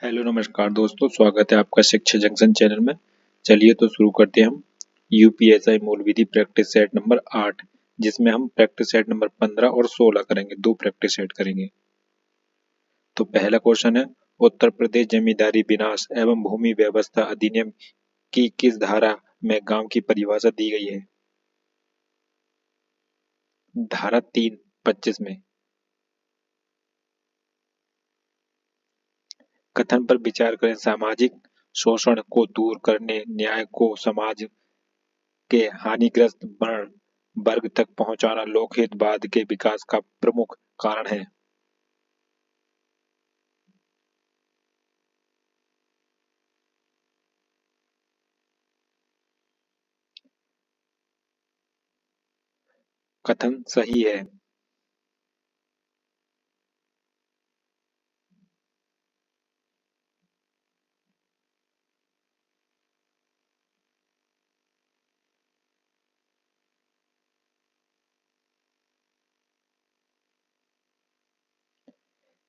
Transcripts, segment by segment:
Hello नमस्कार दोस्तों, स्वागत है आपका शिक्षा जंक्शन चैनल में। चलिए तो शुरू करते हैं हम यूपीएसआई मूल विधि प्रैक्टिस सेट नंबर 8, जिसमें हम प्रैक्टिस सेट नंबर 15 और 16 करेंगे। दो प्रैक्टिस सेट करेंगे। तो पहला क्वेश्चन है, उत्तर प्रदेश जमींदारी विनाश एवं भूमि व्यवस्था अधिनियम की किस धारा में गांव की परिभाषा दी गई है? धारा 3(25) में। कथन पर विचार करें। सामाजिक शोषण को दूर करने, न्याय को समाज के हानिग्रस्त वर्ण वर्ग तक पहुंचाना लोकहितवाद के विकास का प्रमुख कारण है। कथन सही है।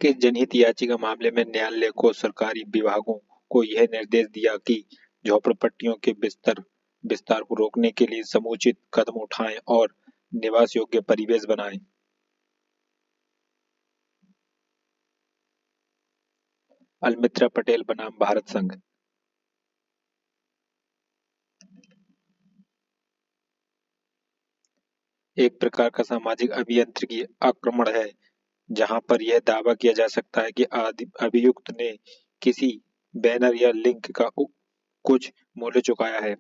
कि जनहित याचिका मामले में न्यायालय को सरकारी विभागों को यह निर्देश दिया कि झोपड़पट्टियों के विस्तार को रोकने के लिए समुचित कदम उठाएं और निवास योग्य परिवेश बनाएं। अलमित्रा पटेल बनाम भारत संघ। एक प्रकार का सामाजिक अभियांत्रिकी आक्रमण है जहां पर यह दावा किया जा सकता है कि अभियुक्त ने किसी बैनर या लिंक का कुछ मूल्य चुकाया है।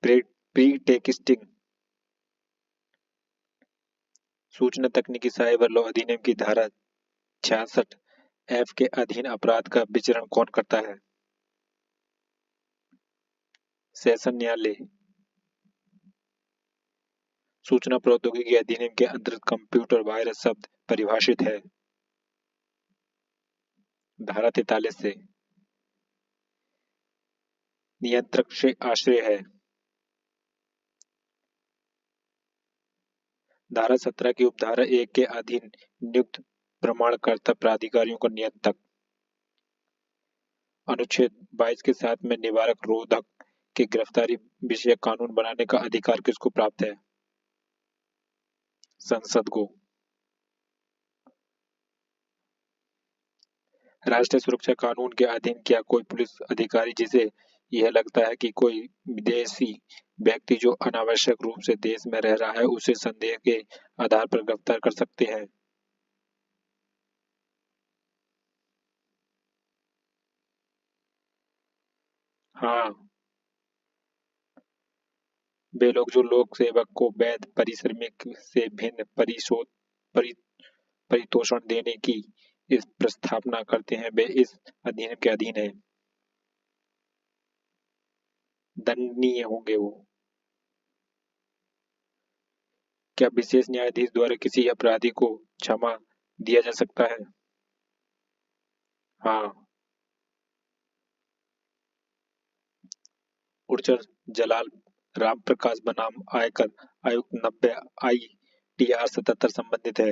प्रीटेक्स्टिंग। सूचना तकनीकी साइबर लॉ अधिनियम की धारा 66(f) के अधीन अपराध का विचरण कौन करता है? सेशन न्यायालय। सूचना प्रौद्योगिकी अधिनियम के अंतर्गत कंप्यूटर वायरस शब्द परिभाषित है। धारा 43 से। नियंत्रक से आश्रय है। धारा 17 की उपधारा 1 के अधीन नियुक्त प्रमाणकर्ता प्राधिकारियों का नियंत्रक। अनुच्छेद 22 के साथ में निवारक रोधक की गिरफ्तारी विषय कानून बनाने का अधिकार किसको प्राप्त है? संसद को। राष्ट्रीय सुरक्षा कानून के अधीन क्या कोई पुलिस अधिकारी जिसे यह लगता है कि कोई विदेशी व्यक्ति जो अनावश्यक रूप से देश में रह रहा है उसे संदेह के आधार पर गिरफ्तार कर सकते हैं? हाँ। वे लोग जो लोक सेवक को वैध परिश्रमिक से भिन्न परि, परितोषण देने की इस प्रस्तावना करते हैं वे इस अधिनियम के अधीन है। दंडनीय होंगे वो। क्या विशेष न्यायाधीश द्वारा किसी अपराधी को क्षमा दिया जा सकता है? हाँ। उर्चर जलाल राम प्रकाश बनाम आयकर आयुक्त 90 ITR 77 संबंधित है।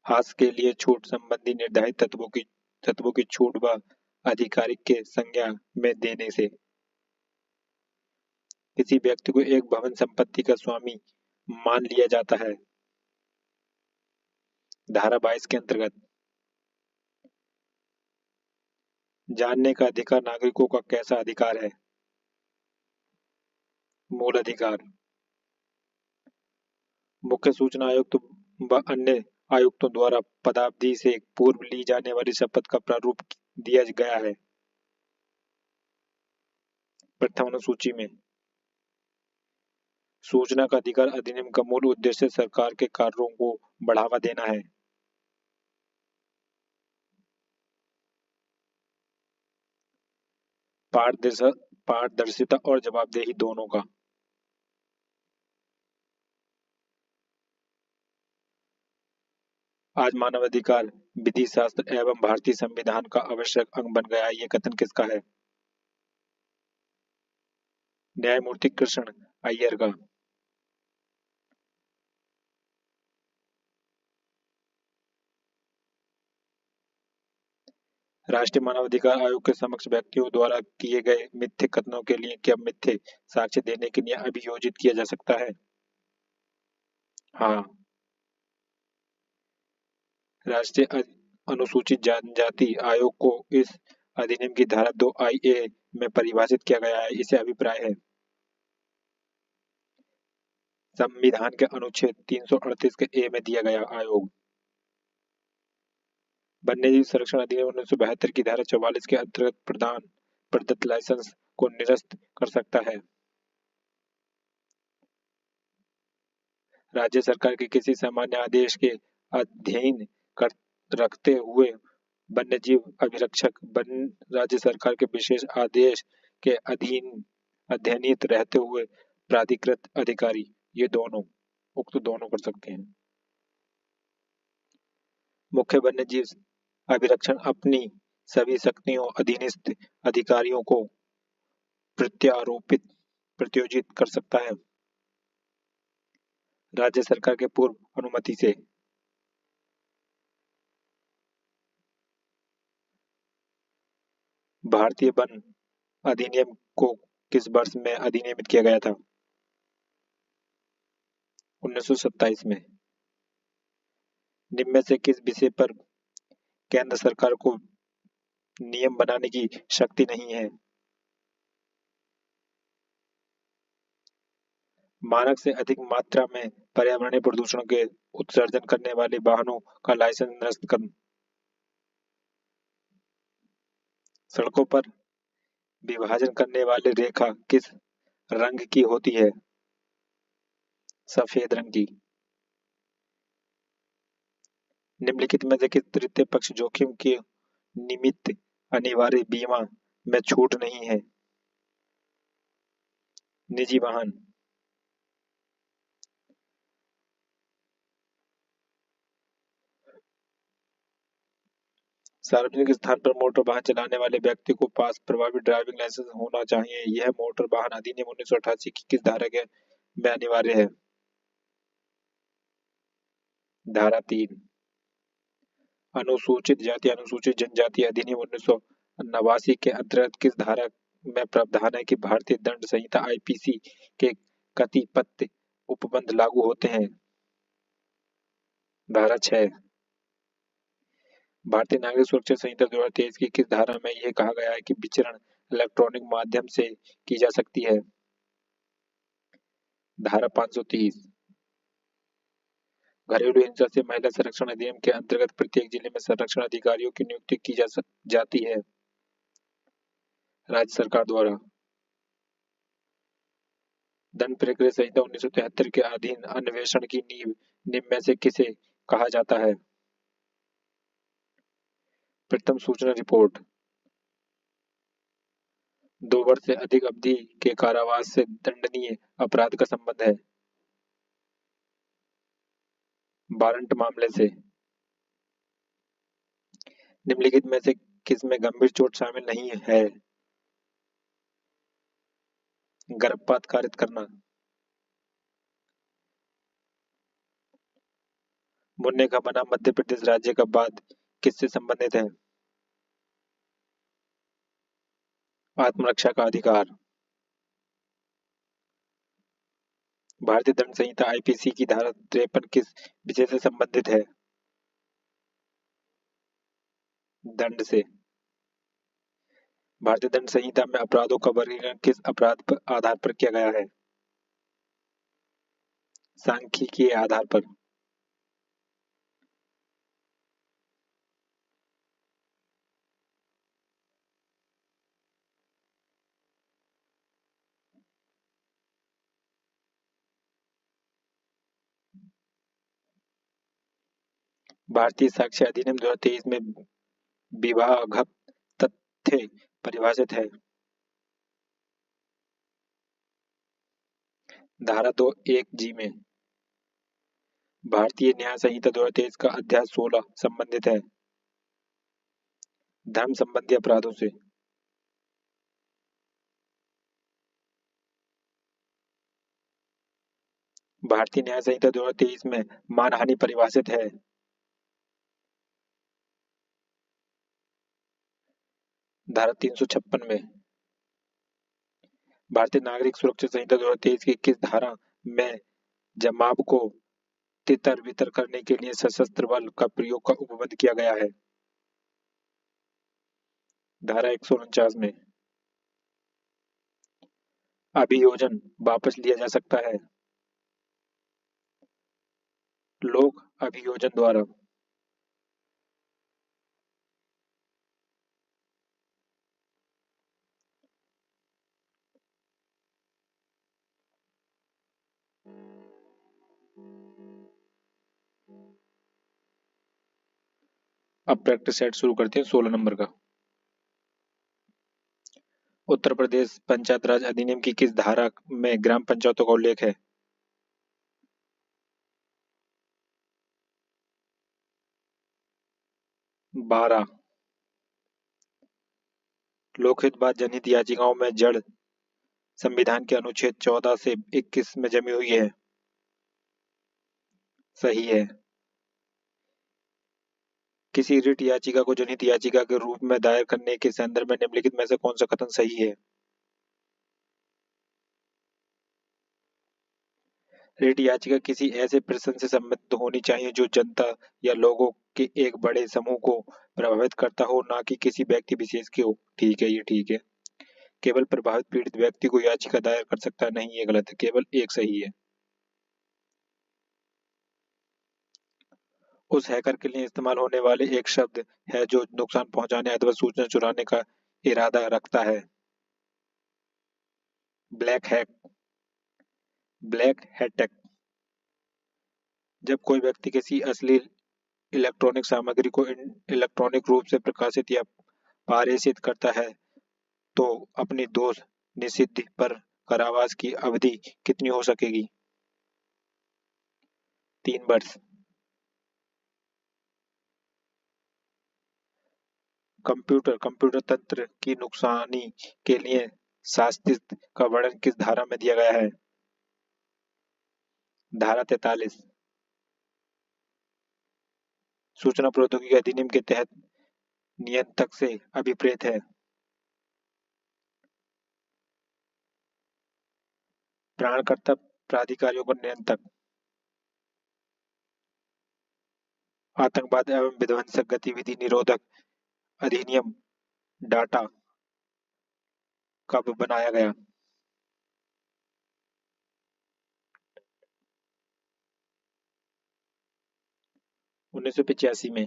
हास के लिए छूट संबंधी निर्धारित तत्वों की छूट व आधिकारिक के संज्ञा में देने से किसी व्यक्ति को एक भवन संपत्ति का स्वामी मान लिया जाता है। धारा 22 के अंतर्गत। जानने का अधिकार नागरिकों का कैसा अधिकार है? मूल अधिकार। मुख्य सूचना आयुक्त व अन्य आयुक्तों द्वारा पदावधि से पूर्व ली जाने वाली शपथ का प्रारूप दिया गया है। प्रथम अनुसूची में। सूचना का अधिकार अधिनियम का मूल उद्देश्य सरकार के कार्यों को बढ़ावा देना है। पारदर्शिता और जवाबदेही दोनों का। आज मानवाधिकार विधि शास्त्र एवं भारतीय संविधान का आवश्यक अंग बन गया है, ये कथन किसका है? न्यायमूर्ति कृष्ण अय्यर का। राष्ट्रीय मानवाधिकार आयोग के समक्ष व्यक्तियों द्वारा किए गए मिथ्या कथनों के लिए क्या मिथ्या साक्ष्य देने के लिए अभियोजित किया जा सकता है? हाँ। राष्ट्रीय अनुसूचित जनजाति आयोग को इस अधिनियम की धारा 2 IA में परिभाषित किया गया है। इसे अभिप्राय है संविधान के अनुच्छेद 338 के ए में दिया गया आयोग। वन्यजीव संरक्षण अधिनियम 1972 की धारा 44 के अंतर्गत प्रदान प्रदत्त लाइसेंस को निरस्त कर सकता है। राज्य सरकार के किसी सामान्य आदेश के अधीन कर रखते हुए वन्यजीव अभिरक्षक वन राज्य सरकार के विशेष आदेश के अधीन अध्ययनित रहते हुए प्राधिकृत अधिकारी, ये दोनों उक्त दोनों कर सकते हैं। मुख्य वन्यजीव अभिरक्षण अपनी सभी शक्तियों अधीनस्थ अधिकारियों को प्रत्यारोपित प्रत्योजित कर सकता है राज्य सरकार के पूर्व अनुमति से। भारतीय वन अधिनियम को किस वर्ष में अधिनियमित किया गया था? 1927 में। निम्न में से किस विषय पर केंद्र सरकार को नियम बनाने की शक्ति नहीं है? मानक से अधिक मात्रा में पर्यावरणीय प्रदूषण के उत्सर्जन करने वाले वाहनों का लाइसेंस निरस्त कर। सड़कों पर विभाजन करने वाली रेखा किस रंग की होती है? सफेद रंग की। निम्नलिखित में से किस तृतीय पक्ष जोखिम के निमित्त अनिवार्य बीमा में छूट नहीं है? निजी वाहन। सार्वजनिक स्थान पर मोटर वाहन चलाने वाले व्यक्ति को पास प्रभावी ड्राइविंग लाइसेंस होना चाहिए। यह मोटर वाहन अधिनियम 1988 की किस धारा के में अनिवार्य है? धारा 3। अनुसूचित जाति अनुसूचित जनजाति अधिनियम 1989 के अंतर्गत किस धारा में प्रावधान है कि भारतीय दंड संहिता IPC के कतिपय उपबंध लागू होते हैं? धारा 6। भारतीय नागरिक सुरक्षा संहिता 2023 की किस धारा में यह कहा गया है कि विचरण इलेक्ट्रॉनिक माध्यम से की जा सकती है? धारा 530। घरेलू हिंसा से महिला संरक्षण अधिनियम के अंतर्गत प्रत्येक जिले में संरक्षण अधिकारियों की नियुक्ति की जाती है राज्य सरकार द्वारा। दंड प्रक्रिया संहिता 1973 के अधीन अन्वेषण की नींव निम्न में से किसे कहा जाता है? प्रथम सूचना रिपोर्ट। 2 वर्ष से अधिक अवधि के कारावास से दंडनीय अपराध का संबंध है? वारंट मामले से। निम्नलिखित में से किसमें गंभीर चोट शामिल नहीं है? गर्भपात कारित करना। मुन्ने का बना मध्य प्रदेश राज्य का बाद किससे संबंधित है? आत्मरक्षा का अधिकार। भारतीय दंड संहिता IPC की धारा 53 किस विषय से संबंधित है? दंड से। भारतीय दंड संहिता में अपराधों का वर्गीकरण किस अपराध पर आधार पर किया गया है? सांख्यिकीय आधार पर। भारतीय साक्ष्य अधिनियम 2023 में विभागक तथ्य परिभाषित है? धारा 2(1)(g) में। भारतीय न्याय संहिता 2023 का अध्याय 16 संबंधित है? धर्म संबंधी अपराधों से। भारतीय न्याय संहिता 2023 में मानहानि परिभाषित है। धारा 356 में। भारतीय नागरिक सुरक्षा संहिता 2023 की किस धारा में जमाव को तितर बितर करने के लिए सशस्त्र बल का प्रयोग का उपबंध किया गया है? धारा 149 में। अभियोजन वापस लिया जा सकता है। लोक अभियोजन द्वारा। अब प्रैक्टिस सेट शुरू करते हैं 16 नंबर का। उत्तर प्रदेश पंचायत राज अधिनियम की किस धारा में ग्राम पंचायतों का उल्लेख है? 12। लोकहित बाद जनहित याचिकाओं में जड़ संविधान के अनुच्छेद 14 से 21 में जमी हुई है। सही है। किसी रिट याचिका को जनहित याचिका के रूप में दायर करने के संदर्भ में निम्नलिखित में से कौन सा कथन सही है? रिट याचिका किसी ऐसे प्रश्न से संबंधित होनी चाहिए जो जनता या लोगों के एक बड़े समूह को प्रभावित करता हो, ना कि किसी व्यक्ति विशेष के हो। ठीक है, ये ठीक है। केवल प्रभावित पीड़ित व्यक्ति को याचिका दायर कर सकता है, नहीं, ये गलत है। केवल एक सही है। उस हैकर के लिए इस्तेमाल होने वाले एक शब्द है जो नुकसान पहुंचाने अथवा सूचना चुराने का इरादा रखता है। Black hack. Black hat. जब कोई व्यक्ति किसी अश्लील इलेक्ट्रॉनिक सामग्री को इलेक्ट्रॉनिक रूप से प्रकाशित या पारित करता है तो अपनी दोष निषिद्ध पर कारावास की अवधि कितनी हो सकेगी? 3 वर्ष। कंप्यूटर तंत्र की नुकसानी के लिए शास्ति का वर्णन किस धारा में दिया गया है? धारा 43। सूचना प्रौद्योगिकी अधिनियम के तहत नियंत्रक से अभिप्रेत है। प्राणकर्ता प्राधिकारियों का नियंत्रक। आतंकवाद एवं विध्वंसक गतिविधि निरोधक अधिनियम डाटा कब बनाया गया? 1985 में।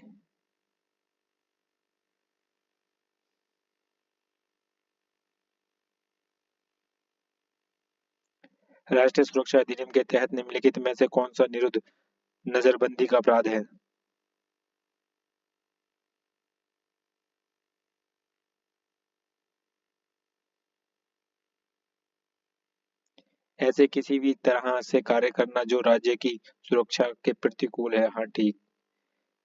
राष्ट्रीय सुरक्षा अधिनियम के तहत निम्नलिखित में से कौन सा निरुद्ध नजरबंदी का अपराध है? ऐसे किसी भी तरह से कार्य करना जो राज्य की सुरक्षा के प्रतिकूल है। हाँ, ठीक।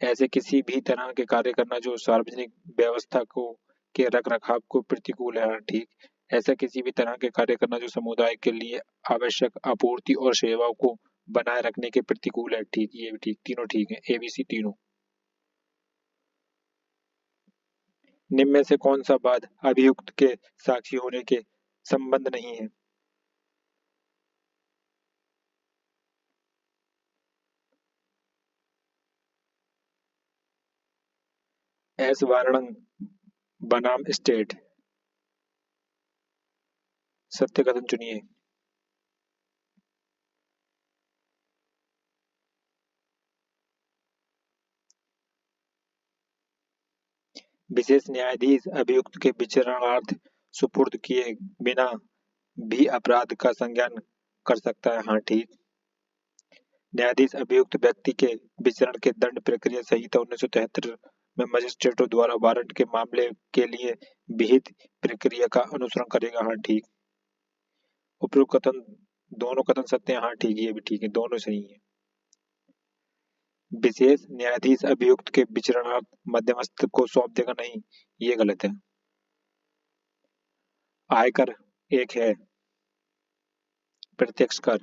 ऐसे किसी भी तरह के कार्य करना जो सार्वजनिक व्यवस्था को के रख रखाव को प्रतिकूल है। हाँ, ठीक। ऐसा किसी भी तरह के कार्य करना जो समुदाय के लिए आवश्यक आपूर्ति और सेवाओं को बनाए रखने के प्रतिकूल है। ठीक, ये भी ठीक, तीनों ठीक है, ABC तीनों। निम्न में से कौन सा वाद अभियुक्त के साक्षी होने के संबंध नहीं है? एस वारणंग बनाम स्टेट। सत्य कथन चुनिए। विशेष न्यायाधीश अभियुक्त के विचारणार्थ सुपुर्द किए बिना भी अपराध का संज्ञान कर सकता है। हाँ, ठीक। न्यायाधीश अभियुक्त व्यक्ति के विचरण के दंड प्रक्रिया संहिता 1973 में मजिस्ट्रेटों द्वारा वारंट के मामले के लिए विहित प्रक्रिया का अनुसरण करेगा। हाँ, ठीक। उपरोक्त कथन दोनों कथन सत्य हैं। हाँ, ठीक, ये भी ठीक है, दोनों सही है। विशेष न्यायाधीश अभियुक्त के विचरणार्थ मध्यस्थ को सौंप देगा, नहीं, ये गलत है। आयकर एक है प्रत्यक्ष कर।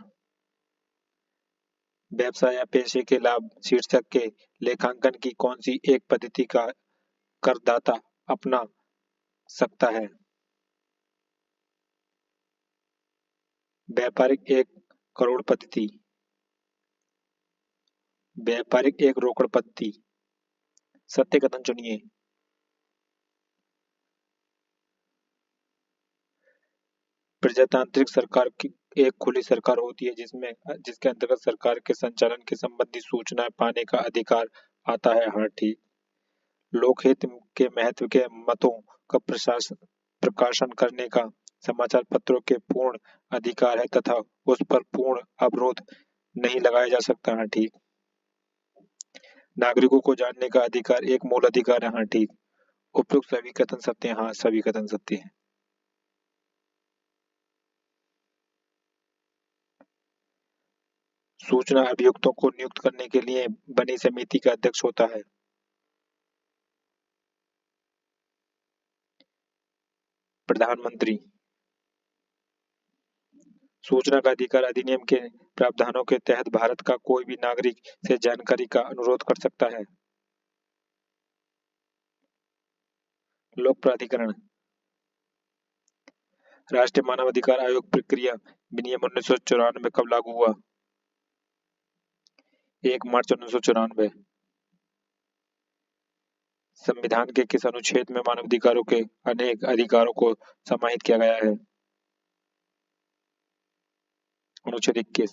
व्यवसाय या पेशे के लाभ शीर्षक के लेखांकन की कौन सी एक पद्धति का करदाता अपना सकता है? व्यापारिक एक करोड़ पद्धति, व्यापारिक एक रोकड़ पद्धति। सत्य कथन चुनिए। प्रजातांत्रिक सरकार की एक खुली सरकार होती है जिसके अंतर्गत सरकार के संचालन के संबंधी सूचनाएं पाने का अधिकार आता है। हाँ ठीक। लोकहित के महत्व के मतों का प्रकाशन करने का समाचार पत्रों के पूर्ण अधिकार है तथा उस पर पूर्ण अवरोध नहीं लगाया जा सकता। हाँ ठीक। नागरिकों को जानने का अधिकार एक मूल अधिकार है। हाँ ठीक। उपयुक्त सभी कथन सत्य हैं। हाँ सभी कथन सत्य हैं। सूचना अभियुक्तों को नियुक्त करने के लिए बनी समिति का अध्यक्ष होता है। प्रधानमंत्री। सूचना का अधिकार अधिनियम के प्रावधानों के तहत भारत का कोई भी नागरिक से जानकारी का अनुरोध कर सकता है। लोक प्राधिकरण। राष्ट्रीय मानवाधिकार आयोग प्रक्रिया विनियम 1994 कब लागू हुआ? 1 मार्च 1994। संविधान के किस अनुच्छेद में मानवाधिकारों के अनेक अधिकारों को समाहित किया गया है? अनुच्छेद 21।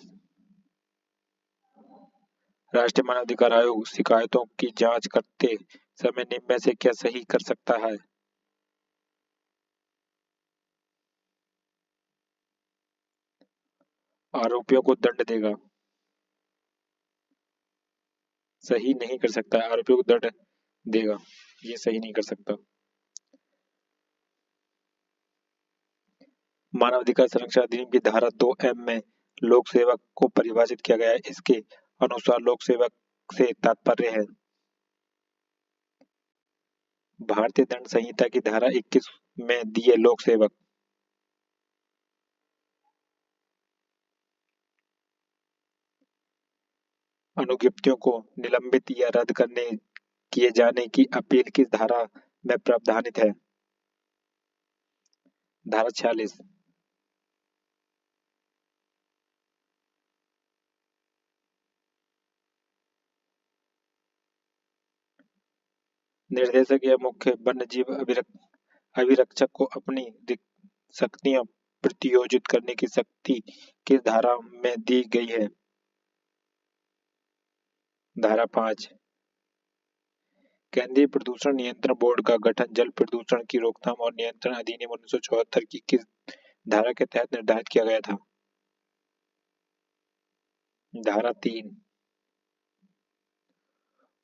राष्ट्रीय मानवाधिकार आयोग शिकायतों की जांच करते समय निम्न में से क्या सही कर सकता है? आरोपियों को दंड देगा। सही नहीं कर सकता, आरोपियों को दंड देगा, ये सही नहीं कर सकता। मानवाधिकार संरक्षण अधिनियम की धारा 2M में लोक सेवक को परिभाषित किया गया है। इसके अनुसार लोक सेवक से तात्पर्य है भारतीय दंड संहिता की धारा 21 में दिए लोक सेवक। अनुज्ञप्तियों को निलंबित या रद्द करने किए जाने की अपील किस धारा में प्रावधानित है? धारा 46। निर्देशक या मुख्य वन्यजीव अभिरक्षक को अपनी शक्तियां प्रत्यायोजित करने की शक्ति किस धारा में दी गई है? धारा 5। केंद्रीय प्रदूषण नियंत्रण बोर्ड का गठन जल प्रदूषण की रोकथाम और नियंत्रण अधिनियम 1974 की किस धारा के तहत निर्धारित किया गया था? धारा 3।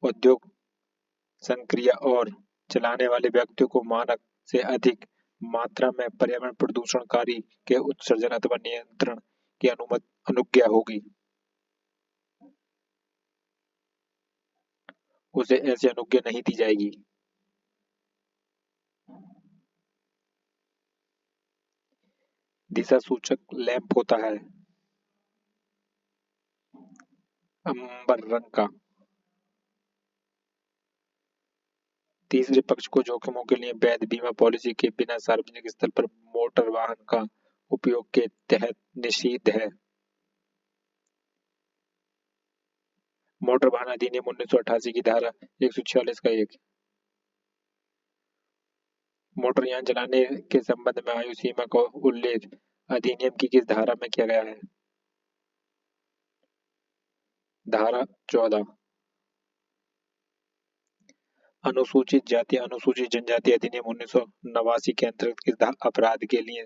उद्योग संक्रिया और चलाने वाले व्यक्तियों को मानक से अधिक मात्रा में पर्यावरण प्रदूषणकारी के उत्सर्जन अथवा नियंत्रण की अनुज्ञा होगी, उसे ऐसी अनुज्ञा नहीं दी जाएगी। दिशा सूचक लैंप होता है अंबर रंग का। तीसरे पक्ष को जोखिमों के लिए वैध बीमा पॉलिसी के बिना सार्वजनिक स्थल पर मोटर वाहन का उपयोग के तहत निषिद्ध है। मोटर वाहन अधिनियम 1988 की धारा 146 का 1। मोटर यान चलाने के संबंध में आयु सीमा का उल्लेख अधिनियम की किस धारा में किया गया है? धारा 14। अनुसूचित जाति अनुसूचित जनजाति अधिनियम 1989 के अंतर्गत किस अपराध के लिए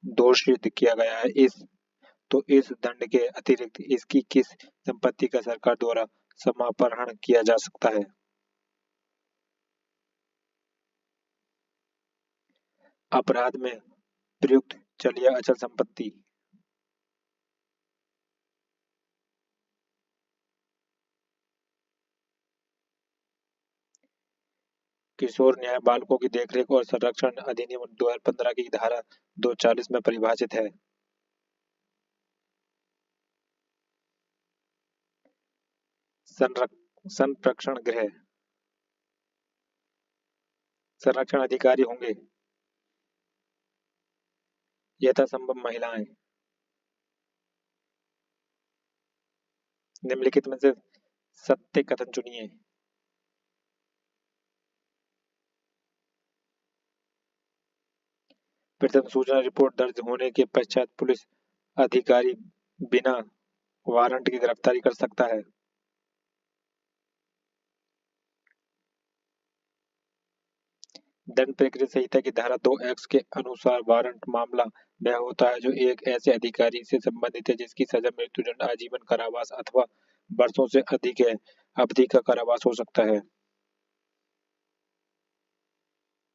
दोषित किया गया है? इस दंड के अतिरिक्त इसकी किस संपत्ति का सरकार द्वारा समापहरण किया जा सकता है? अपराध में प्रयुक्त चल या अचल संपत्ति। किशोर न्याय बालकों की देखरेख और संरक्षण अधिनियम 2015 की धारा 240 में परिभाषित है। संरक्षण गृह, संरक्षण अधिकारी होंगे, यथासंभव महिलाएं। निम्नलिखित में से सत्य कथन चुनिए। प्रथम सूचना रिपोर्ट दर्ज होने के पश्चात पुलिस अधिकारी बिना वारंट की गिरफ्तारी कर सकता है। दंड प्रक्रिया संहिता की धारा 2(x) के अनुसार वारंट मामला वह होता है जो एक ऐसे अधिकारी से संबंधित है जिसकी सजा मृत्युदंड, आजीवन कारावास अथवा वर्षों से अधिक है अवधि का कारावास हो सकता है।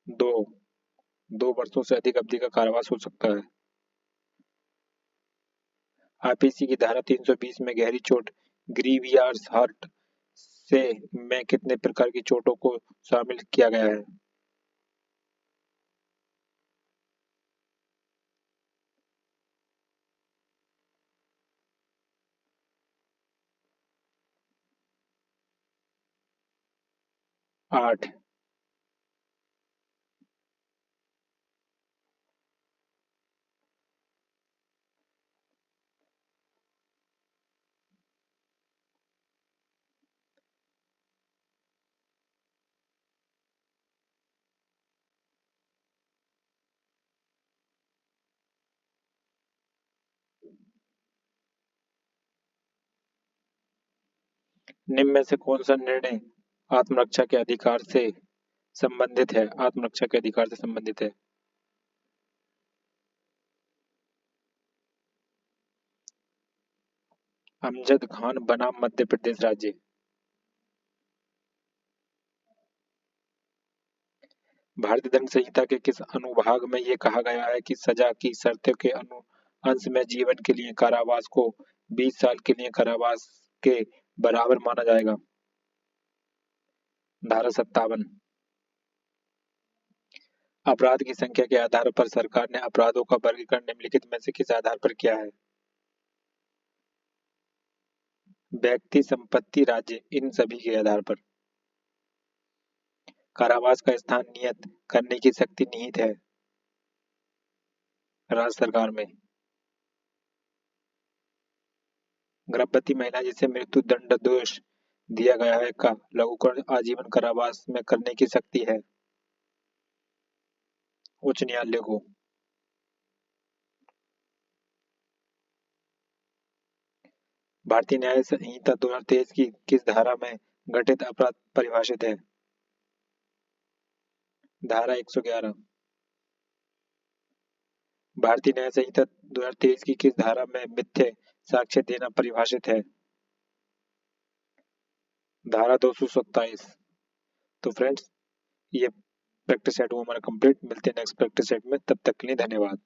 2 वर्षों से अधिक अवधि का कारावास हो सकता है। आईपीसी की धारा 320 में गहरी चोट ग्रीवियस हर्ट से में कितने प्रकार की चोटों को शामिल किया गया है? 8। निम्न में से कौन सा निर्णय आत्मरक्षा के अधिकार से संबंधित है? आत्मरक्षा के अधिकार से संबंधित है। अमजद खान बनाम मध्य प्रदेश राज्य। भारतीय दंड संहिता के किस अनुभाग में ये कहा गया है कि सजा की शर्तों के अंश में जीवन के लिए कारावास को 20 साल के लिए कारावास के बराबर माना जाएगा? धारा 57। अपराध की संख्या के आधार पर सरकार ने अपराधों का वर्गीकरण निम्नलिखित में से किस आधार पर किया है? व्यक्ति, संपत्ति, राज्य, इन सभी के आधार पर। कारावास का स्थान नियत करने की शक्ति निहित है राज्य सरकार में। गर्भवती महिला जिसे मृत्यु दंड दोष दिया गया है का लघुकरण आजीवन कारावास में करने की शक्ति है उच्च न्यायालय को। भारतीय न्याय संहिता 2023 की किस धारा में घटित अपराध परिभाषित है? धारा 111। भारतीय न्याय संहिता 2023 की किस धारा में मिथ्या साक्ष्य देना परिभाषित है? धारा 227। तो फ्रेंड्स, ये प्रैक्टिस सेट हुआ हमारा कंप्लीट। मिलते हैं नेक्स्ट प्रैक्टिस सेट में, तब तक के लिए धन्यवाद।